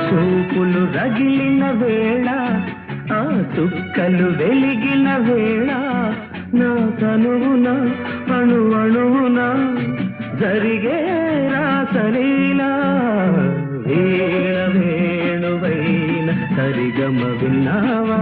చూపులు రగిలిన వేళ ఆ చుక్కలు వెలిగిన వేళ నా తనువున అణు అణువున జరిగే రాసలీలా వీణ వేణువైన సరిగమ విన్నావా